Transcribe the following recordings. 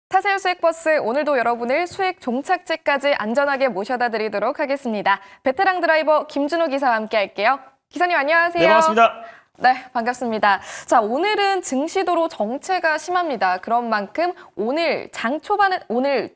타세요 수익버스, 오늘도 여러분을 수익 종착지까지 안전하게 모셔다 드리도록 하겠습니다. 베테랑 드라이버 김준호 기사와 함께 할게요. 기사님 안녕하세요. 네, 반갑습니다. 네, 반갑습니다. 자, 오늘은 증시도로 정체가 심합니다. 그런 만큼 오늘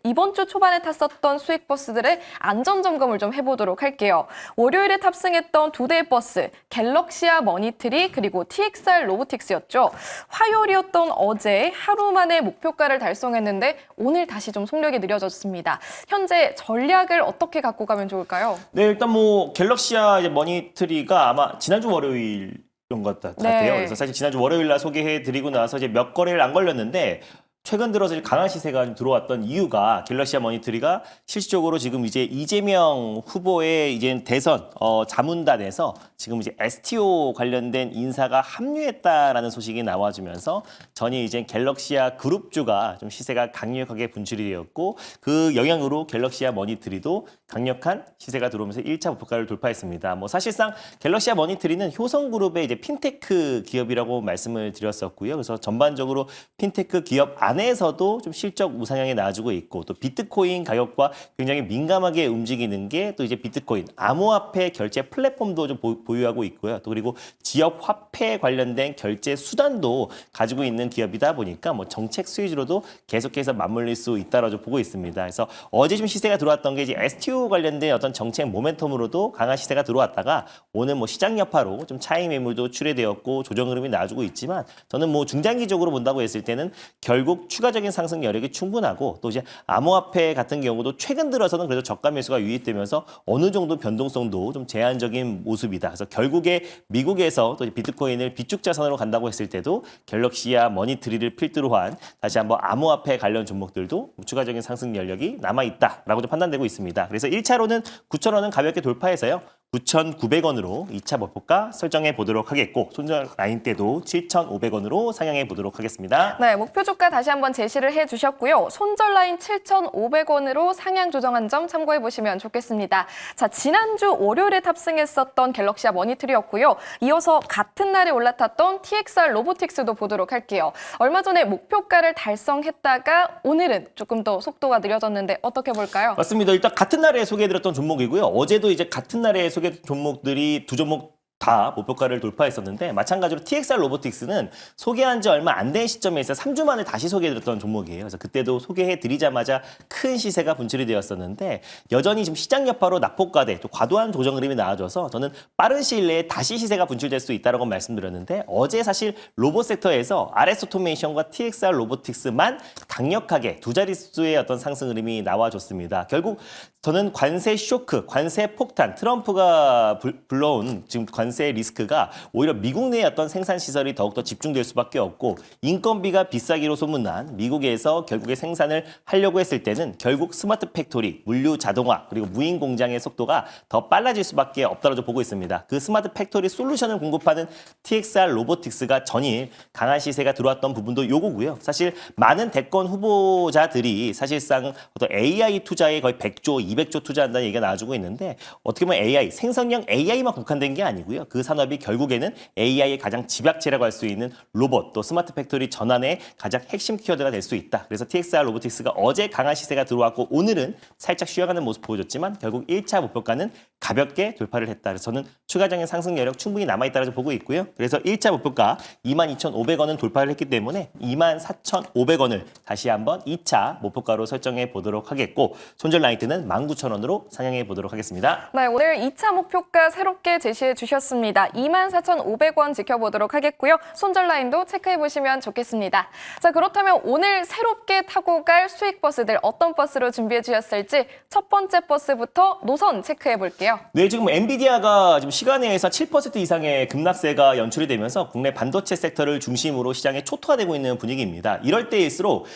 이번 주 초반에 탔었던 수익버스들의 안전 점검을 좀 해보도록 할게요. 월요일에 탑승했던 두 대의 버스, 갤럭시아 머니트리 그리고 TXR 로보틱스였죠. 화요일이었던 어제 하루 만에 목표가를 달성했는데 오늘 다시 좀 속력이 느려졌습니다. 현재 전략을 어떻게 갖고 가면 좋을까요? 네, 일단 뭐 갤럭시아 머니트리가 아마 지난주 월요일 것 같아요. 네. 그래서 사실 지난주 월요일 날 소개해드리고 나서 이제 몇 거래를 안 걸렸는데 최근 들어서 강한 시세가 좀 들어왔던 이유가 갤럭시아 머니트리가 실질적으로 지금 이제 이재명 후보의 이제 대선 자문단에서 지금 이제 STO 관련된 인사가 합류했다라는 소식이 나와주면서 전이 이제 갤럭시아 그룹주가 좀 시세가 강력하게 분출이 되었고 그 영향으로 갤럭시아 머니트리도 강력한 시세가 들어오면서 1차 목표가를 돌파했습니다. 뭐 사실상 갤럭시아 머니트리는 효성그룹의 이제 핀테크 기업이라고 말씀을 드렸었고요. 그래서 전반적으로 핀테크 기업 안에서도 좀 실적 우상향에 나아지고 있고 또 비트코인 가격과 굉장히 민감하게 움직이는 게 또 이제 비트코인 암호화폐 결제 플랫폼도 좀 보유하고 있고요. 또 그리고 지역 화폐 관련된 결제 수단도 가지고 있는 기업이다 보니까 뭐 정책 수혜주로도 계속해서 맞물릴 수 있다라고 보고 있습니다. 그래서 어제 좀 시세가 들어왔던 게 이제 STO 관련된 어떤 정책 모멘텀으로도 강한 시세가 들어왔다가 오늘 뭐 시장 여파로 좀 차익 매물도 출회되었고 조정 흐름이 나아지고 있지만 저는 뭐 중장기적으로 본다고 했을 때는 결국 추가적인 상승 여력이 충분하고 또 이제 암호화폐 같은 경우도 최근 들어서는 그래도 저가 매수가 유입되면서 어느 정도 변동성도 좀 제한적인 모습이다. 그래서 결국에 미국에서 또 비트코인을 비축 자산으로 간다고 했을 때도 갤럭시아 머니트리를 필두로 한 다시 한번 암호화폐 관련 종목들도 추가적인 상승 여력이 남아 있다라고 판단되고 있습니다. 그래서 1차로는 9,000원은 가볍게 돌파해서요. 9,900원으로 2차 목표가 설정해 보도록 하겠고 손절 라인 때도 7,500원으로 상향해 보도록 하겠습니다. 네, 목표 주가 다시 한번 제시를 해주셨고요. 손절 라인 7,500원으로 상향 조정한 점 참고해 보시면 좋겠습니다. 자, 지난주 월요일에 탑승했었던 갤럭시아 머니트리였고요. 이어서 같은 날에 올라탔던 TXR 로보틱스도 보도록 할게요. 얼마 전에 목표가를 달성했다가 오늘은 조금 더 속도가 느려졌는데 어떻게 볼까요? 맞습니다. 일단 같은 날에 소개해드렸던 종목이고요. 어제도 이제 같은 날에 소개해드린 종목들이 두 종목 다 목표가를 돌파했었는데 마찬가지로 TXR 로보틱스는 소개한 지 얼마 안 된 시점에서 3주 만에 다시 소개해드렸던 종목이에요. 그래서 그때도 소개해드리자마자 큰 시세가 분출이 되었었는데 여전히 지금 시장 여파로 낙폭과대 또 과도한 조정 흐름이 나와줘서 저는 빠른 시일 내에 다시 시세가 분출될 수 있다고 말씀드렸는데 어제 사실 로봇 섹터에서 RS 오토메이션과 TXR 로보틱스만 강력하게 두 자릿수의 어떤 상승 흐름이 나와줬습니다. 결국 저는 관세 쇼크, 관세 폭탄, 트럼프가 불러온 지금 관세 리스크가 오히려 미국 내의 어떤 생산 시설이 더욱더 집중될 수밖에 없고 인건비가 비싸기로 소문난 미국에서 결국에 생산을 하려고 했을 때는 결국 스마트 팩토리, 물류 자동화 그리고 무인 공장의 속도가 더 빨라질 수밖에 없다고 보고 있습니다. 그 스마트 팩토리 솔루션을 공급하는 TXR 로보틱스가 전일 강한 시세가 들어왔던 부분도 요거고요. 사실 많은 대권 후보자들이 사실상 어떤 AI 투자에 거의 100조, 200조 투자한다는 얘기가 나와주고 있는데 어떻게 보면 AI, 생성형 AI만 국한된 게 아니고요. 그 산업이 결국에는 AI의 가장 집약체라고 할 수 있는 로봇 또 스마트 팩토리 전환의 가장 핵심 키워드가 될 수 있다. 그래서 TXR 로보틱스가 어제 강한 시세가 들어왔고 오늘은 살짝 쉬어가는 모습 보여줬지만 결국 1차 목표가는 가볍게 돌파를 했다. 그래서 저는 추가적인 상승 여력 충분히 남아있다고 보고 있고요. 그래서 1차 목표가 22,500원은 돌파를 했기 때문에 24,500원을 다시 한번 2차 목표가로 설정해 보도록 하겠고 손절 라인트는 19,000원으로 상향해 보도록 하겠습니다. 네, 오늘 2차 목표가 새롭게 제시해 주셨습니다. 24,500원 지켜보도록 하겠고요. 손절 라인도 체크해 보시면 좋겠습니다. 자, 그렇다면 오늘 새롭게 타고 갈 수익 버스들 어떤 버스로 준비해 주셨을지 첫 번째 버스부터 노선 체크해 볼게요. 네, 지금 엔비디아가 지금 시간에서 7% 이상의 급락세가 연출이 되면서 국내 반도체 섹터를 중심으로 시장에 초토화되고 있는 분위기입니다. 이럴 때일수록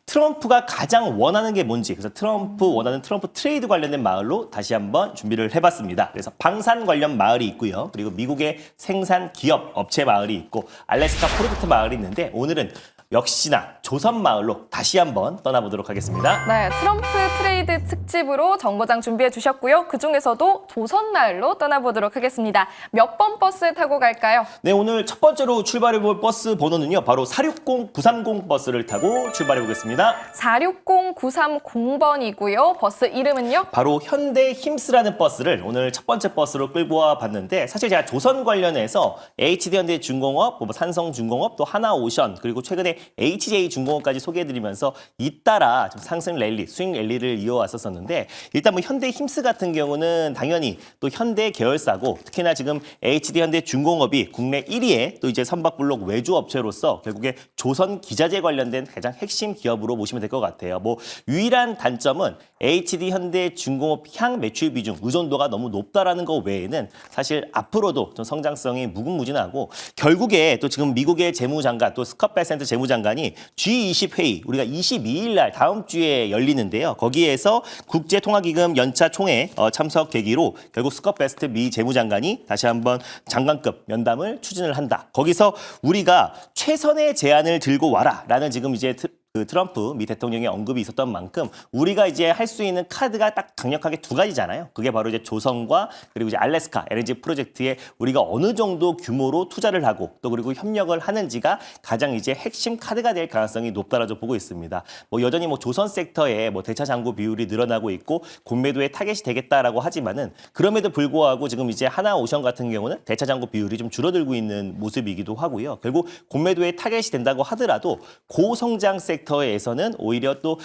트럼프가 가장 원하는 게 뭔지 그래서 원하는 트럼프 트레이드 관련된 마을로 다시 한번 준비를 해봤습니다. 그래서 방산 관련 마을이 있고요. 그리고 미국의 생산 기업 업체 마을이 있고 알래스카 프로젝트 마을이 있는데 오늘은 역시나 조선마을로 다시 한번 떠나보도록 하겠습니다. 네, 트럼프 트레이드 특집으로 정거장 준비해 주셨고요. 그중에서도 조선마을로 떠나보도록 하겠습니다. 몇 번 버스 타고 갈까요? 네, 오늘 첫 번째로 출발해볼 버스 번호는요. 바로 460930 버스를 타고 출발해보겠습니다. 460930번이고요. 버스 이름은요? 바로 현대 힘스라는 버스를 오늘 첫 번째 버스로 끌고 와 봤는데 사실 제가 조선 관련해서 HD현대중공업, 뭐 삼성중공업, 또 하나오션 그리고 최근에 HJ중공업까지 소개해드리면서 잇따라 좀 상승 랠리, 수익 랠리를 이어왔었는데 일단 뭐 현대 힘스 같은 경우는 당연히 또 현대 계열사고 특히나 지금 HD현대중공업이 국내 1위의 또 이제 선박블록 외주 업체로서 결국에 조선 기자재 관련된 가장 핵심 기업으로 보시면 될 것 같아요. 뭐 유일한 단점은 HD현대중공업 향 매출 비중 의존도가 너무 높다라는 것 외에는 사실 앞으로도 좀 성장성이 무궁무진하고 결국에 또 지금 미국의 재무장관 또 스캇 베센트 재무장관이 G20 회의 우리가 22일 날 다음 주에 열리는데요. 거기에서 국제통화기금 연차 총회 참석 계기로 결국 스캇 베센트 미 재무장관이 다시 한번 장관급 면담을 추진을 한다. 거기서 우리가 최선의 제안을 들고 와라라는 지금 이제 트럼프 미 대통령의 언급이 있었던 만큼 우리가 이제 할 수 있는 카드가 딱 강력하게 두 가지잖아요. 그게 바로 이제 조선과 그리고 이제 알래스카 LNG 프로젝트에 우리가 어느 정도 규모로 투자를 하고 또 그리고 협력을 하는지가 가장 이제 핵심 카드가 될 가능성이 높다라고 보고 있습니다. 뭐 여전히 뭐 조선 섹터에 뭐 대차 잔고 비율이 늘어나고 있고 공매도에 타겟이 되겠다라고 하지만은 그럼에도 불구하고 지금 이제 하나오션 같은 경우는 대차 잔고 비율이 좀 줄어들고 있는 모습이기도 하고요. 결국 공매도에 타겟이 된다고 하더라도 고성장 섹터에서는 오히려 또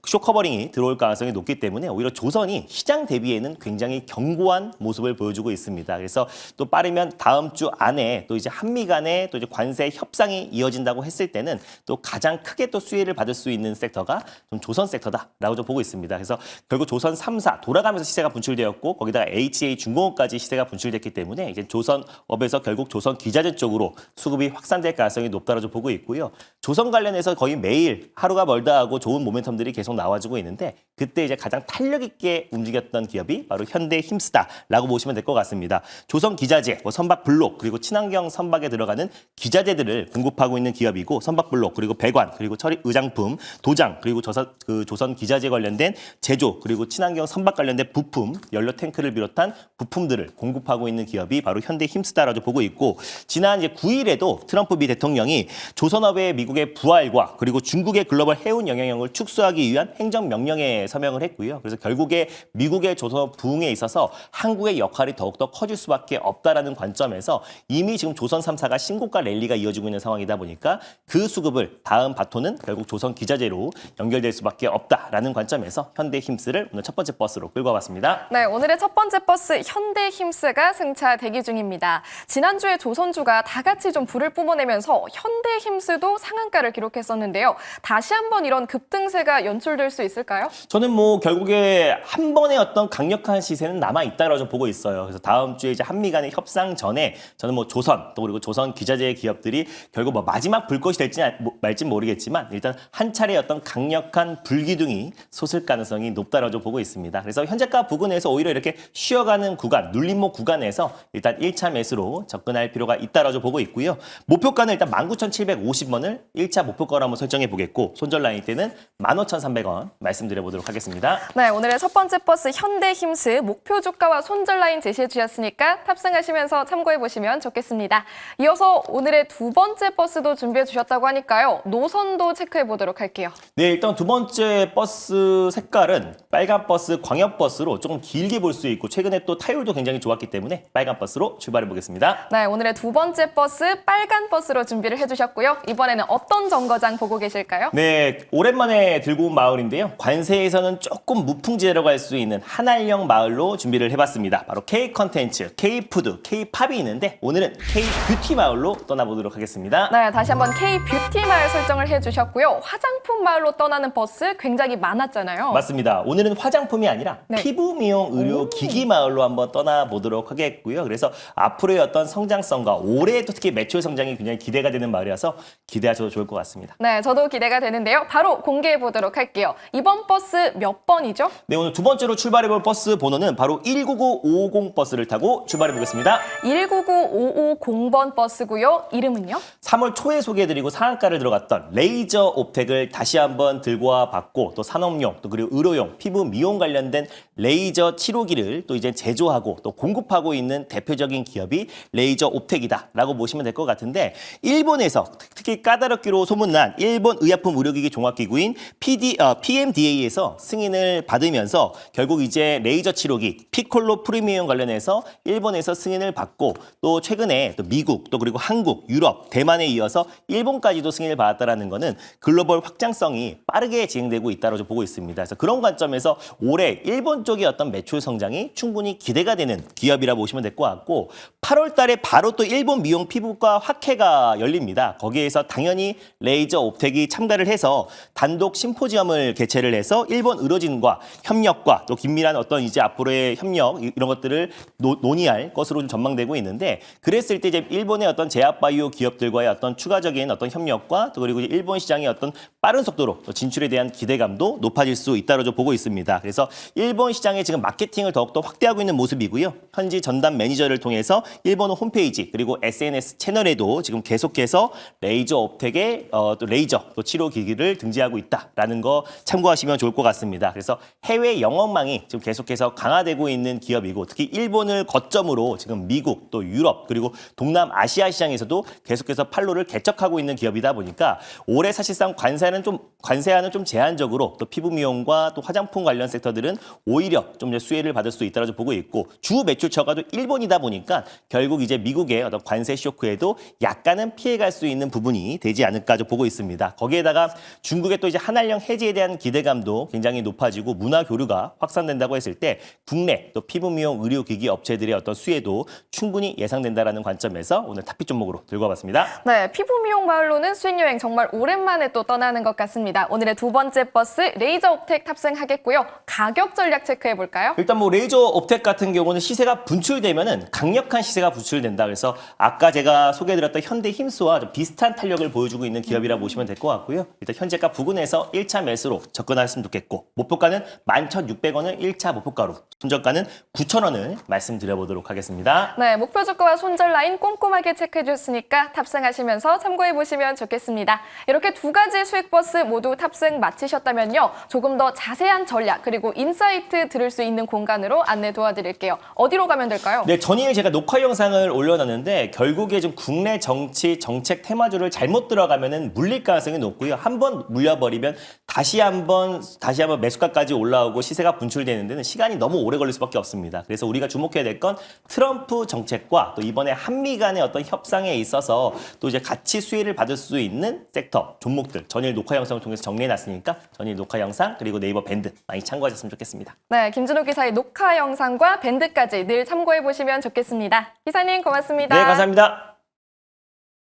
쇼커버링이 들어올 가능성이 높기 때문에 오히려 조선이 시장 대비에는 굉장히 견고한 모습을 보여주고 있습니다. 그래서 또 빠르면 다음 주 안에 또 이제 한미 간의 또 이제 관세 협상이 이어진다고 했을 때는 또 가장 크게 또 수혜를 받을 수 있는 섹터가 좀 조선 섹터다라고 좀 보고 있습니다. 그래서 결국 조선 3사 돌아가면서 시세가 분출되었고 거기다가 HA 중공업까지 시세가 분출됐기 때문에 이제 조선업에서 결국 조선 기자재 쪽으로 수급이 확산될 가능성이 높다고 좀 보고 있고요. 조선 관련해서 거의 매일 하루가 멀다 하고 좋은 모멘텀들이 계속 나와주고 있는데 그때 이제 가장 탄력 있게 움직였던 기업이 바로 현대 힘스다라고 보시면 될 것 같습니다. 조선 기자재, 뭐 선박 블록 그리고 친환경 선박에 들어가는 기자재들을 공급하고 있는 기업이고 선박 블록 그리고 배관 그리고 처리 의장품, 도장 그리고 조선 기자재 관련된 제조 그리고 친환경 선박 관련된 부품, 연료 탱크를 비롯한 부품들을 공급하고 있는 기업이 바로 현대 힘스다라고 보고 있고 지난 이제 9일에도 트럼프 미 대통령이 조선업의 미국의 부활과 그리고 중국의 글로벌 해운 영향력을 축소하기 위한 행정명령에 서명을 했고요. 그래서 결국에 미국의 조선업 부흥에 있어서 한국의 역할이 더욱더 커질 수밖에 없다라는 관점에서 이미 지금 조선 3사가 신고가 랠리가 이어지고 있는 상황이다 보니까 그 수급을 다음 바톤은 결국 조선 기자재로 연결될 수밖에 없다라는 관점에서 현대 힘스를 오늘 첫 번째 버스로 끌고 와봤습니다. 네, 오늘의 첫 번째 버스 현대 힘스가 승차 대기 중입니다. 지난주에 조선주가 다 같이 좀 불을 뿜어내면서 현대 힘스도 상한가를 기록했었는데요. 다시 한번 이런 급등세가 연출될 수 있을까요? 저는 뭐 결국에 한 번의 어떤 강력한 시세는 남아 있다라고 좀 보고 있어요. 그래서 다음 주에 이제 한미 간의 협상 전에 저는 뭐 조선 또 그리고 조선 기자재 기업들이 결국 뭐 마지막 불꽃이 될지 말지 모르겠지만 일단 한 차례 어떤 강력한 불기둥이 솟을 가능성이 높다라고 좀 보고 있습니다. 그래서 현재가 부근에서 오히려 이렇게 쉬어가는 구간, 눌림목 구간에서 일단 1차 매수로 접근할 필요가 있다라고 좀 보고 있고요. 목표가는 일단 19,750원을 1차 목표가로 한번 설정해 보겠고 손절 라인 때는 15,300원 말씀드려보도록 하겠습니다. 네, 오늘의 첫 번째 버스 현대 힘스 목표 주가와 손절 라인 제시해 주셨으니까 탑승하시면서 참고해 보시면 좋겠습니다. 이어서 오늘의 두 번째 버스도 준비해 주셨다고 하니까요. 노선도 체크해 보도록 할게요. 네, 일단 두 번째 버스 색깔은 빨간 버스, 광역 버스로 조금 길게 볼 수 있고 최근에 또 타율도 굉장히 좋았기 때문에 빨간 버스로 출발해 보겠습니다. 네, 오늘의 두 번째 버스 빨간 버스로 준비를 해주셨고요. 이번에는 어떤 정거장 보고 계실까요? 네, 오랜만에 들고 온 마을인데요. 관세에서는 조금 무풍지대로 갈 수 있는 한알령 마을로 준비를 해봤습니다. 바로 K 컨텐츠, K 푸드, K 팝이 있는데 오늘은 K 뷰티 마을로 떠나보도록 하겠습니다. 네, 다시 한번 K 뷰티 마을 설정을 해주셨고요. 화장품 마을로 떠나는 버스 굉장히 많았잖아요. 맞습니다. 오늘은 화장품이 아니라 네. 피부 미용 의료 기기 마을로 한번 떠나보도록 하겠고요. 그래서 앞으로의 어떤 성장성과 올해도 특히 매출 성장이 굉장히 기대가 되는 마을이라서 기대하셔도 좋을 것 같습니다. 네, 저는 저도 기대가 되는데요. 바로 공개해 보도록 할게요. 이번 버스 몇 번이죠? 네, 오늘 두 번째로 출발해볼 버스 번호는 바로 199-550 버스를 타고 출발해보겠습니다. 199550번 버스고요. 이름은요? 3월 초에 소개해드리고 상한가를 들어갔던 레이저 옵텍을 다시 한번 들고 와봤고 또 산업용 또 그리고 의료용 피부 미용 관련된 레이저 치료기를 또 이제 제조하고 또 공급하고 있는 대표적인 기업이 레이저 옵텍이다라고 보시면 될 것 같은데 일본에서 특히 까다롭기로 소문난 일본 의약품 의료기기 종합기구인 PMDA에서 승인을 받으면서 결국 이제 레이저 치료기 피콜로 프리미엄 관련해서 일본에서 승인을 받고 또 최근에 또 미국 또 그리고 한국, 유럽, 대만에 이어서 일본까지도 승인을 받았다라는 거는 글로벌 확장성이 빠르게 진행되고 있다고 보고 있습니다. 그래서 그런 관점에서 올해 일본 쪽의 어떤 매출 성장이 충분히 기대가 되는 기업이라 보시면 될 것 같고 8월 달에 바로 또 일본 미용 피부과 학회가 열립니다. 거기에서 당연히 레이저 옵텍이 참가를 해서 단독 심포지엄을 개최를 해서 일본 의료진과 협력과 또 긴밀한 어떤 이제 앞으로의 협력 이런 것들을 논의할 것으로 좀 전망되고 있는데 그랬을 때 이제 일본의 어떤 제약바이오 기업들과의 어떤 추가적인 어떤 협력과 또 그리고 이제 일본 시장의 어떤 빠른 속도로 또 진출에 대한 기대감도 높아질 수 있다고 좀 보고 있습니다. 그래서 일본 시장에 지금 마케팅을 더욱더 확대하고 있는 모습이고요. 현지 전담 매니저를 통해서 일본 홈페이지 그리고 SNS 채널에도 지금 계속해서 레이저 옵텍의 또 레이저 또 치료 기기를 등재하고 있다라는 거 참고하시면 좋을 것 같습니다. 그래서 해외 영업망이 지금 계속해서 강화되고 있는 기업이고 특히 일본을 거점으로 지금 미국 또 유럽 그리고 동남아시아 시장에서도 계속해서 판로를 개척하고 있는 기업이다 보니까 올해 사실상 관세하는 좀 제한적으로 또 피부 미용과 또 화장품 관련 섹터들은 오히려 좀 이제 수혜를 받을 수 있다고 보고 있고 주 매출처가 또 일본이다 보니까 결국 이제 미국의 어떤 관세 쇼크에도 약간은 피해갈 수 있는 부분이 되지 않을까 좀 보고 있습니다. 거기에다가 중국의 또 이제 한한령 해지에 대한 기대감도 굉장히 높아지고 문화 교류가 확산된다고 했을 때 국내 또 피부 미용 의료기기 업체들의 어떤 수혜도 충분히 예상된다라는 관점에서 오늘 탑픽 종목으로 들고 와봤습니다. 네, 피부 미용 마을로는 수익 여행 정말 오랜만에 또 떠나는 것 같습니다. 오늘의 두 번째 버스 레이저 옵텍 탑승하겠고요. 가격 전략 체크해 볼까요? 일단 뭐 레이저 옵텍 같은 경우는 시세가 분출되면은 강력한 시세가 분출된다. 그래서 아까 제가 소개해드렸던 현대 힘스와 좀 비슷한 탄력을 보여주고 있는 기업이라 보시면 될 것 같고요. 일단 현재가 부근에서 1차 매수로 접근하셨으면 좋겠고 목표가는 11,600원을 1차 목표가로 손절가는 9,000원을 말씀드려보도록 하겠습니다. 네, 목표 주가와 손절 라인 꼼꼼하게 체크해 줬으니까 탑승하시면서 참고해 보시면 좋겠습니다. 이렇게 두 가지 수익 버스 모두 탑승 마치셨다면요. 조금 더 자세한 전략 그리고 인사이트 들을 수 있는 공간으로 안내 도와드릴게요. 어디로 가면 될까요? 네, 전일 제가 녹화 영상을 올려놨는데 결국에 좀 국내 정치, 정책 테마주를 잘못 들어가면은 물릴 가능성이 높고요. 한번 물려버리면 다시 한번 매수가까지 올라오고 시세가 분출되는 데는 시간이 너무 오래 걸릴 수밖에 없습니다. 그래서 우리가 주목해야 될 건 트럼프 정책과 또 이번에 한미 간의 어떤 협상에 있어서 또 이제 같이 수혜를 받을 수 있는 섹터, 종목들 전일 녹화 영상을 통해서 정리해놨으니까 전일 녹화 영상 그리고 네이버 밴드 많이 참고하셨으면 좋겠습니다. 네, 김준호 기사의 녹화 영상과 밴드까지 늘 참고해 보시면 좋겠습니다. 기사님 고맙습니다. 네, 감사합니다.